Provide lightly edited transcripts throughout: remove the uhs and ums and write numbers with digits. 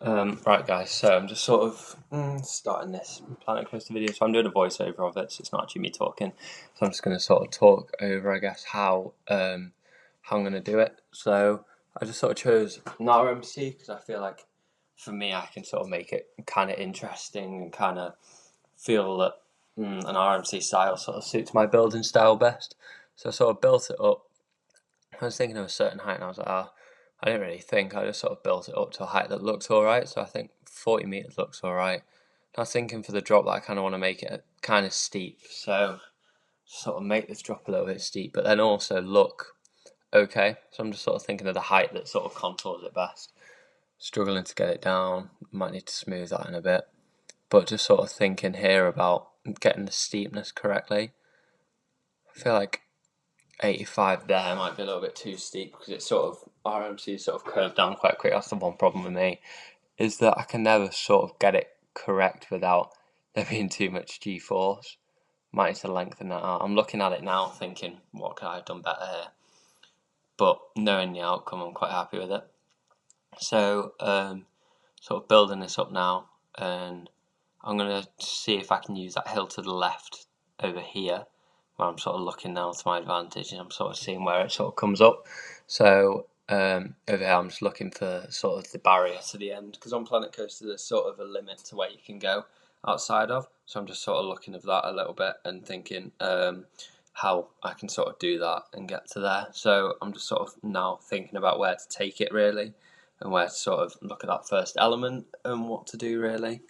Right, guys, so I'm just sort of starting this Planet Coaster video. So I'm doing a voiceover of it, so it's not actually me talking. So I'm just going to sort of talk over, I guess, how I'm going to do it. So I just sort of chose an RMC because I feel like for me, I can sort of make it kind of interesting and kind of feel that an RMC style sort of suits my building style best. So I sort of built it up. I was thinking of a certain height, and I was like, I didn't really think. I just sort of built it up to a height that looks all right. So I think 40 meters looks all right. I was thinking for the drop that I kind of want to make it kind of steep. So sort of make this drop a little bit steep, but then also look okay. So I'm just sort of thinking of the height that sort of contours it best. Struggling to get it down. Might need to smooth that in a bit. But just sort of thinking here about getting the steepness correctly. I feel like 85 there might be a little bit too steep because it's sort of RMC is sort of curved down quite quick. That's the one problem with me, is that I can never sort of get it correct without there being too much G-force. Might need to lengthen that out. I'm looking at it now thinking, what could I have done better here? But knowing the outcome, I'm quite happy with it. So sort of building this up now, and I'm going to see if I can use that hill to the left over here, where I'm sort of looking now to my advantage, and I'm sort of seeing where it sort of comes up. So over here, I'm just looking for sort of the barrier to the end, because on Planet Coaster there's sort of a limit to where you can go outside of. So I'm just sort of looking at that a little bit and thinking how I can sort of do that and get to there. So I'm just sort of now thinking about where to take it really, and where to sort of look at that first element and what to do really.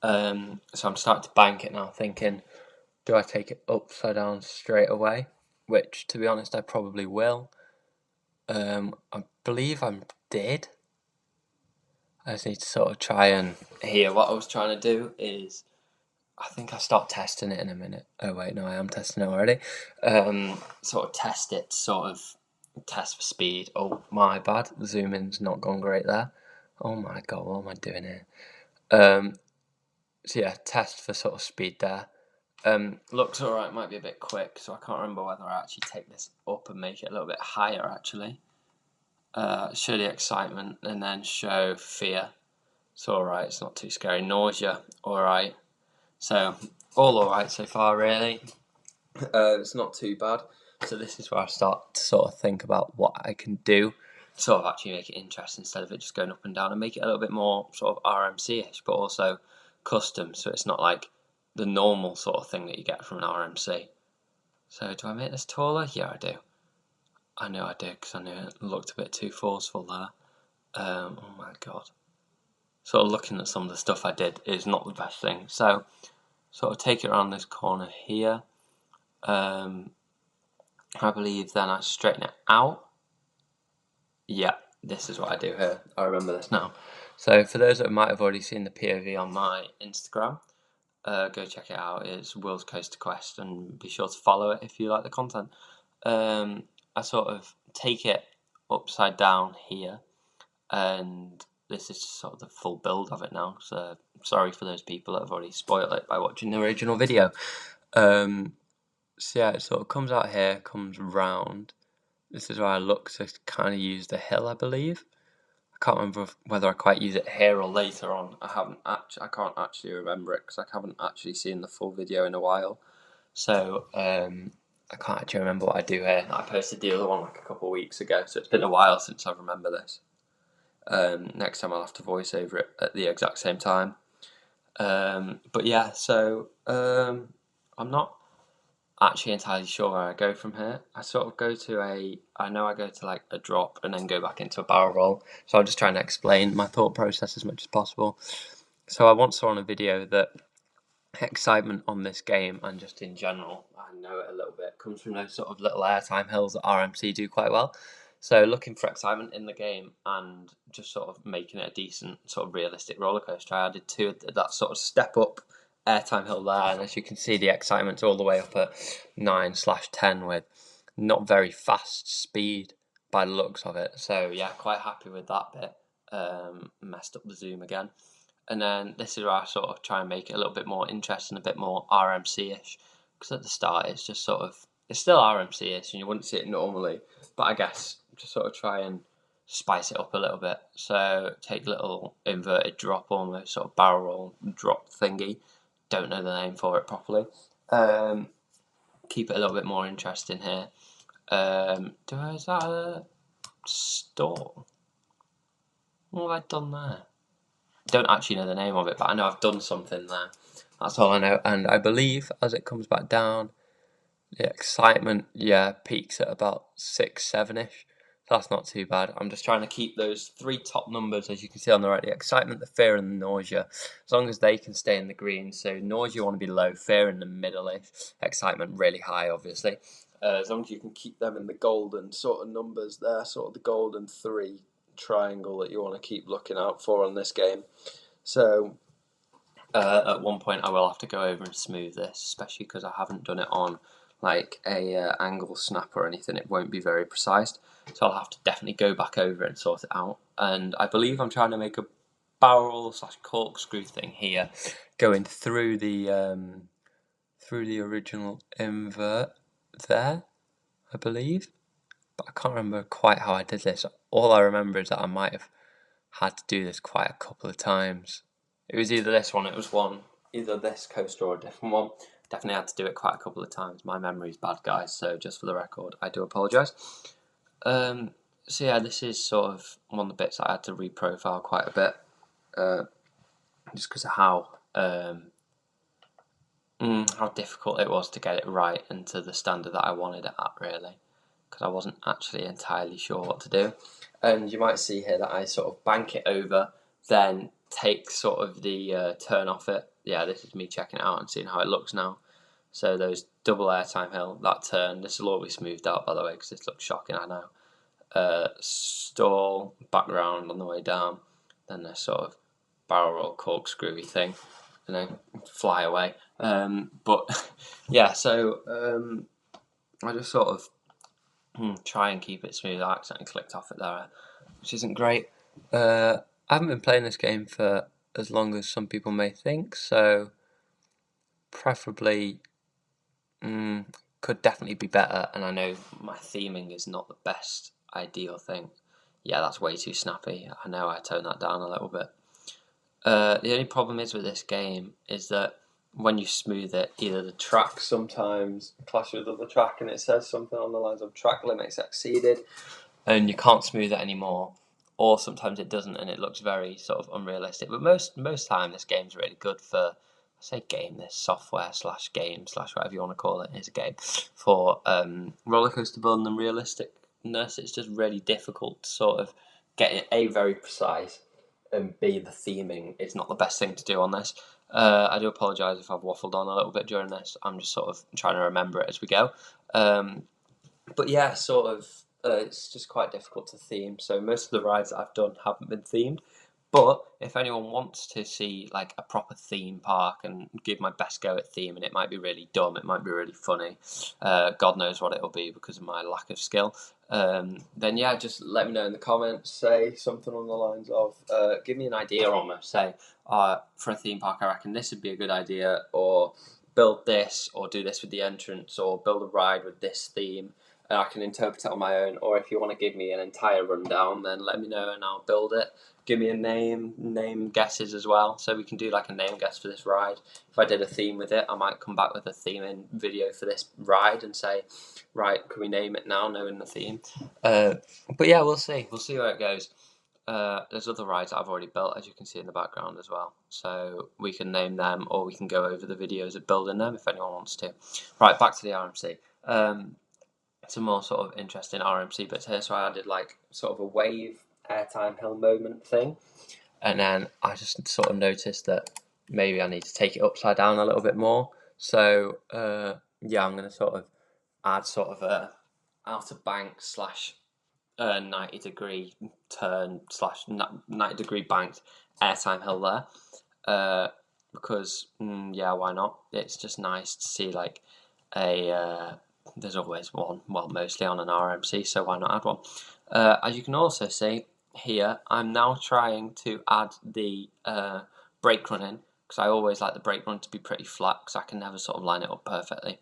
So I'm starting to bank it now, thinking, do I take it upside down straight away? Which, to be honest, I probably will. I believe I did. I just need to sort of try and hear what I was trying to do is. I think I start testing it in a minute. Oh wait, no, I am testing it already. Sort of test it, sort of test for speed. Oh my bad, the zoom in's not gone great there. Oh my god, what am I doing here? So yeah, test for sort of speed there. Looks alright, might be a bit quick, so I can't remember whether I actually take this up and make it a little bit higher actually. Show the excitement and then show fear. It's alright, it's not too scary. Nausea, alright. So, all alright so far really. It's not too bad. So this is where I start to sort of think about what I can do, sort of actually make it interesting instead of it just going up and down, and make it a little bit more sort of RMC-ish, but also custom, so it's not like the normal sort of thing that you get from an RMC. So do I make this taller? Yeah, I do. I know I did, because I knew it looked a bit too forceful there. Oh my god. Sort of looking at some of the stuff I did is not the best thing. So sort of take it around this corner here. I believe then I straighten it out. Yeah, this is what I do here. I remember this now. So for those that might have already seen the POV on my Instagram, go check it out. It's Will's Coaster Quest, and be sure to follow it if you like the content. I sort of take it upside down here, and this is sort of the full build of it now. So sorry for those people that have already spoiled it by watching the original video. So yeah, it sort of comes out here, comes round. This is where I look to kind of use the hill, I believe. I can't remember whether I quite use it here or later on. I can't actually remember it because I haven't actually seen the full video in a while. So I can't actually remember what I do here. I posted the other one like a couple of weeks ago, so it's been a while since I remember this. Next time I'll have to voice over it at the exact same time. But yeah, so I'm not actually entirely sure where I go from here. I sort of go to I know I go to like a drop and then go back into a barrel roll. So I'm just trying to explain my thought process as much as possible. So I once saw on a video that excitement on this game and just in general, I know it a little bit, comes from those sort of little airtime hills that RMC do quite well. So looking for excitement in the game and just sort of making it a decent sort of realistic roller coaster, I added that sort of step up airtime hill there, and as you can see, the excitement's all the way up at 9/10 with not very fast speed by the looks of it. So yeah, quite happy with that bit. Messed up the zoom again. And then this is where I sort of try and make it a little bit more interesting, a bit more RMC-ish. Because at the start, it's just sort of, it's still RMC-ish, and you wouldn't see it normally. But I guess just sort of try and spice it up a little bit. So take a little inverted drop, almost sort of barrel roll drop thingy. Don't know the name for it properly. Keep it a little bit more interesting here. Is that a stall? What have I done there? Don't actually know the name of it, but I know I've done something there. That's all I know. And I believe as it comes back down, the excitement, peaks at about 6, 7-ish. So that's not too bad. I'm just trying to keep those 3 top numbers, as you can see on the right, the excitement, the fear, and the nausea, as long as they can stay in the green. So nausea want to be low, fear in the middle-ish, excitement really high, obviously. As long as you can keep them in the golden sort of numbers there, sort of the golden 3 triangle that you want to keep looking out for on this game. So at one point I will have to go over and smooth this, especially because I haven't done it on like a angle snap or anything. It won't be very precise, so I'll have to definitely go back over it and sort it out. And I believe I'm trying to make a barrel / corkscrew thing here, going through the original invert there, I believe, but I can't remember quite how I did this. All I remember is that I might have had to do this quite a couple of times. It was either this one, either this coaster or a different one. Definitely had to do it quite a couple of times. My memory's bad, guys, so just for the record, I do apologise. So yeah, this is sort of one of the bits I had to reprofile quite a bit, just because of how difficult it was to get it right and to the standard that I wanted it at, really, because I wasn't actually entirely sure what to do. And you might see here that I sort of bank it over, then take sort of the turn off it. Yeah, this is me checking it out and seeing how it looks now. So those double airtime hill, that turn, this will all be smoothed out, by the way, because this looks shocking, I know. Stall, background on the way down, then this sort of barrel roll corkscrewy thing, and then fly away. But yeah, so I just sort of try and keep it smooth. I accidentally clicked off it there, which isn't great. I haven't been playing this game for as long as some people may think, so preferably could definitely be better. And I know my theming is not the best ideal thing. Yeah, that's way too snappy. I know I toned that down a little bit. The only problem is with this game is that when you smooth it, either the track sometimes clashes with the track and it says something on the lines of track limits exceeded, and you can't smooth it anymore, or sometimes it doesn't and it looks very sort of unrealistic. But most time this game's really good for, I say game, this software / game / whatever you want to call it is a game for roller coaster building and realisticness. It's just really difficult to sort of get it very precise, and B, the theming is not the best thing to do on this. I do apologise if I've waffled on a little bit during this. I'm just sort of trying to remember it as we go. But yeah, sort of, it's just quite difficult to theme. So most of the rides that I've done haven't been themed. But if anyone wants to see like a proper theme park and give my best go at theming, it might be really dumb, it might be really funny. God knows what it'll be because of my lack of skill. Then yeah, just let me know in the comments. Say something on the lines of, give me an idea almost. Say, for a theme park, I reckon this would be a good idea, or build this, or do this with the entrance, or build a ride with this theme. And I can interpret it on my own. Or if you want to give me an entire rundown, then let me know and I'll build it. Give me a name guesses as well, so we can do like a name guess for this ride. If I did a theme with it, I might come back with a theming video for this ride and say, right, can we name it now, knowing the theme? But yeah, we'll see where it goes. There's other rides that I've already built, as you can see in the background as well, so we can name them, or we can go over the videos of building them if anyone wants to. Right, back to the RMC. Some more sort of interesting RMC bits here. So I added like sort of a wave airtime hill moment thing, and then I just sort of noticed that maybe I need to take it upside down a little bit more. So yeah, I'm going to sort of add sort of a outer bank / 90-degree turn / 90-degree banked airtime hill there, because yeah, why not? It's just nice to see like a there's always one, well, mostly on an RMC, so why not add one? As you can also see here, I'm now trying to add the brake run in, because I always like the brake run to be pretty flat, because I can never sort of line it up perfectly.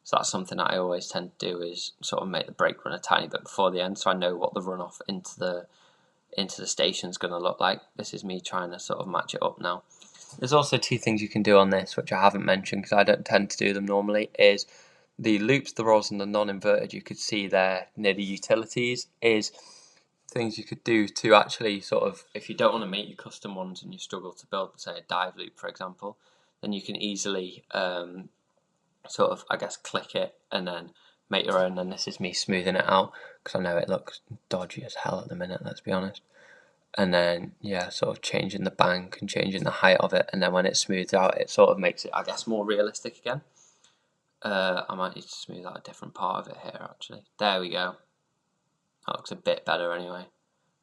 So that's something that I always tend to do, is sort of make the brake run a tiny bit before the end, so I know what the runoff into the into the station's going to look like. This is me trying to sort of match it up now. There's also two things you can do on this, which I haven't mentioned because I don't tend to do them normally, is the loops, the rolls, and the non-inverted. You could see there near the utilities is things you could do to actually sort of, if you don't want to make your custom ones and you struggle to build, say, a dive loop, for example, then you can easily sort of, I guess, click it and then make your own. And this is me smoothing it out because I know it looks dodgy as hell at the minute, let's be honest. And then, yeah, sort of changing the bank and changing the height of it, and then when it's smoothed out, it sort of makes it, I guess, more realistic again. I might need to smooth out a different part of it here, actually. There we go. That looks a bit better anyway.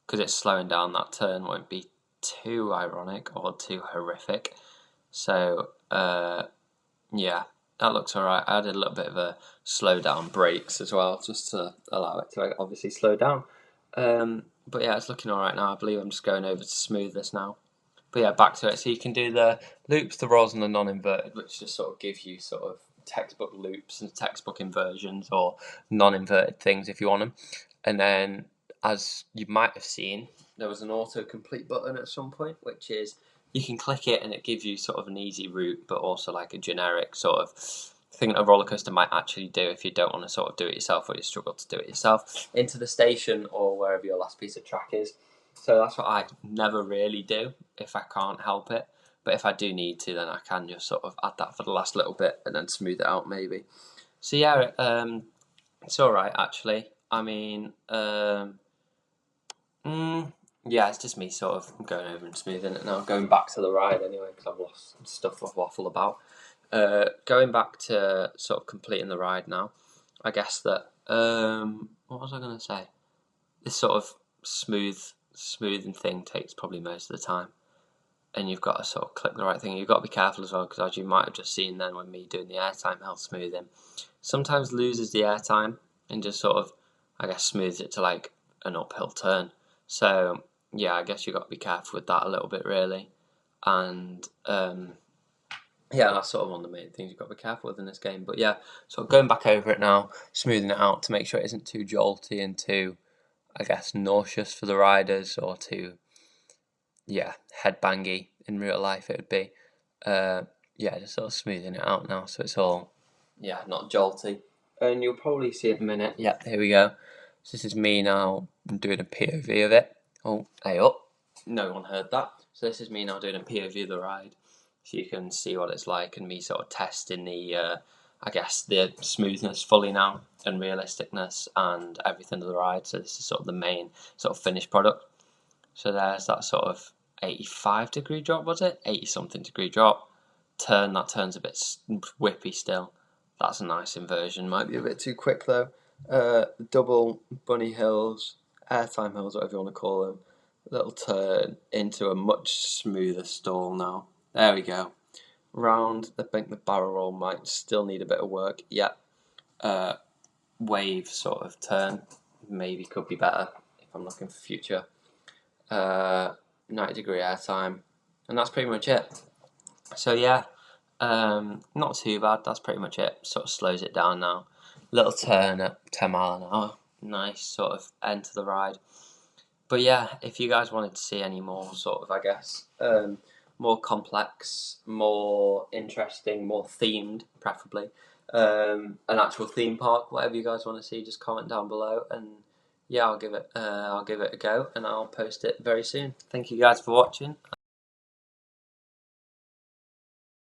Because it's slowing down, that turn won't be too ironic or too horrific. So, yeah, that looks alright. I added a little bit of a slow down brakes as well, just to allow it to obviously slow down. But yeah, it's looking alright now. I believe I'm just going over to smooth this now. But yeah, back to it. So you can do the loops, the rolls, and the non-inverted, which just sort of give you sort of textbook loops and textbook inversions or non-inverted things if you want them. And then, as you might have seen, there was an autocomplete button at some point, which is you can click it and it gives you sort of an easy route, but also like a generic sort of thing that a roller coaster might actually do if you don't want to sort of do it yourself or you struggle to do it yourself, into the station or wherever your last piece of track is. So that's what I never really do if I can't help it. But if I do need to, then I can just sort of add that for the last little bit and then smooth it out maybe. So yeah, it's alright actually. I mean, yeah, it's just me sort of going over and smoothing it now. Going back to the ride anyway, because I've lost stuff I've waffled about. Going back to sort of completing the ride now, I guess that, what was I going to say? This sort of smoothing thing takes probably most of the time. And you've got to sort of click the right thing. You've got to be careful as well, because as you might have just seen then when me doing the airtime health smoothing, sometimes loses the airtime and just sort of, I guess, smooths it to like an uphill turn. So yeah, I guess you've got to be careful with that a little bit really. And yeah, that's sort of one of the main things you've got to be careful with in this game. But yeah, so going back over it now, smoothing it out to make sure it isn't too jolty and too, I guess, nauseous for the riders, or too, yeah, headbangy in real life it would be. Yeah, just sort of smoothing it out now so it's all, yeah, not jolty. And you'll probably see in a minute, yeah, here we go. So this is me now doing a POV of it. Oh, hey up. No one heard that. So this is me now doing a POV of the ride. So you can see what it's like and me sort of testing the, I guess, the smoothness fully now and realisticness and everything of the ride. So this is sort of the main sort of finished product. So there's that sort of 85-degree drop, was it? 80-something degree drop. Turn, that turns a bit whippy still. That's a nice inversion. Might be a bit too quick though. Double bunny hills, airtime hills, whatever you want to call them. Little turn into a much smoother stall now. There we go. Round, I think the barrel roll might still need a bit of work. Yeah. Wave sort of turn maybe could be better if I'm looking for future. 90-degree airtime, and that's pretty much it. So yeah, not too bad. That's pretty much it. Sort of slows it down now. Little turn at 10 mile an hour. Nice sort of end to the ride. But yeah, if you guys wanted to see any more sort of, I guess, more complex, more interesting, more themed, preferably, an actual theme park, whatever you guys want to see, just comment down below, and yeah, I'll give it a go, and I'll post it very soon. Thank you guys for watching.